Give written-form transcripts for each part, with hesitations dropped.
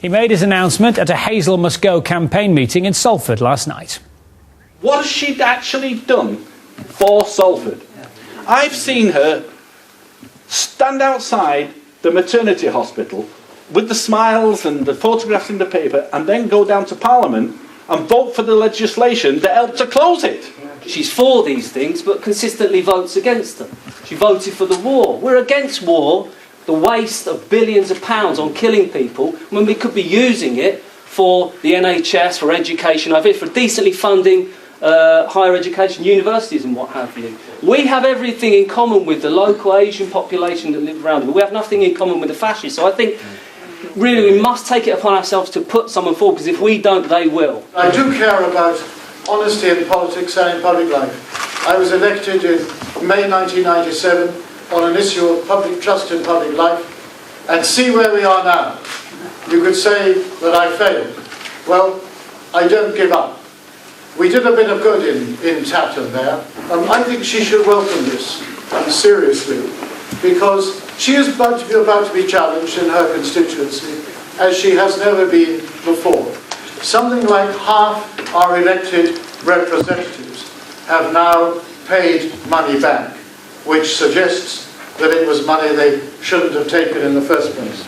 He made his announcement at a Hazel Must Go campaign meeting in Salford last night. What has she actually done for Salford? I've seen her stand outside the maternity hospital with the smiles and the photographs in the paper, and then go down to Parliament and vote for the legislation that helped to close it. She's for these things, but consistently votes against them. She voted for the war. We're against war, the waste of billions of pounds on killing people, when we could be using it for the NHS, for education, for decently funding higher education, universities and what have you. We have everything in common with the local Asian population that live around. We have nothing in common with the fascists. So I think really we must take it upon ourselves to put someone forward, because if we don't, they will. I do care about honesty in politics and in public life. I was elected in May 1997 on an issue of public trust in public life, and see where we are now. You could say that I failed. Well, I don't give up. We did a bit of good in Tatton there. I think she should welcome this seriously, because she is about to be challenged in her constituency as she has never been before. Something like half our elected representatives have now paid money back, which suggests that it was money they shouldn't have taken in the first place.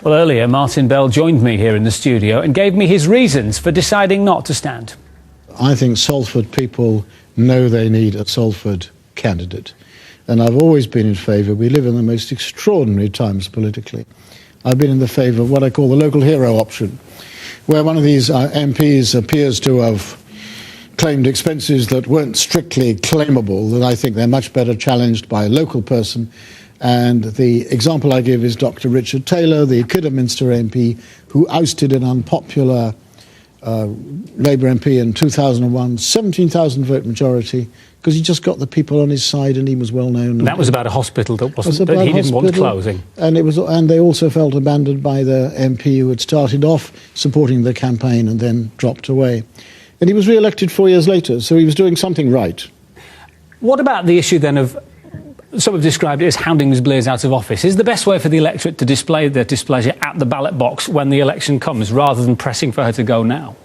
Well, earlier, Martin Bell joined me here in the studio and gave me his reasons for deciding not to stand. I think Salford people know they need a Salford candidate. And I've always been in favour. We live in the most extraordinary times politically. I've been in the favour of what I call the local hero option, where one of these MPs appears to have claimed expenses that weren't strictly claimable, that I think they're much better challenged by a local person. And the example I give is Dr. Richard Taylor, the Kidderminster MP, who ousted an unpopular Labour MP in 2001, 17,000 vote majority, because he just got the people on his side and he was well known. That was about a hospital that he didn't want closing. And they also felt abandoned by the MP who had started off supporting the campaign and then dropped away. And he was re-elected 4 years later, so he was doing something right. What about the issue then of, some have described it as hounding Ms Blears out of office? Is the best way for the electorate to display their displeasure at the ballot box when the election comes, rather than pressing for her to go now?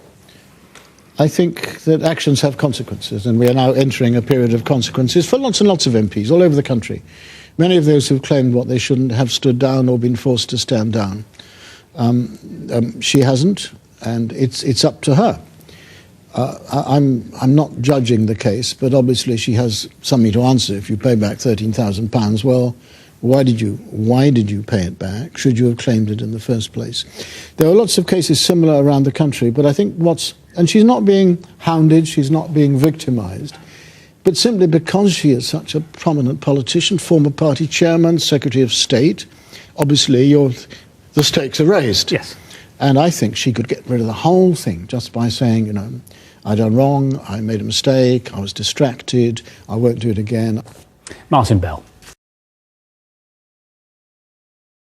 I think that actions have consequences, and we are now entering a period of consequences for lots and lots of MPs all over the country. Many of those who've claimed what they shouldn't have stood down or been forced to stand down. She hasn't, and it's up to her. I'm not judging the case, but obviously she has something to answer. If you pay back £13,000, well, why did you pay it back? Should you have claimed it in the first place? There are lots of cases similar around the country, but I think and she's not being hounded, she's not being victimised, but simply because she is such a prominent politician, former party chairman, Secretary of State, obviously the stakes are raised. Yes. And I think she could get rid of the whole thing just by saying, you know, I done wrong, I made a mistake, I was distracted, I won't do it again. Martin Bell.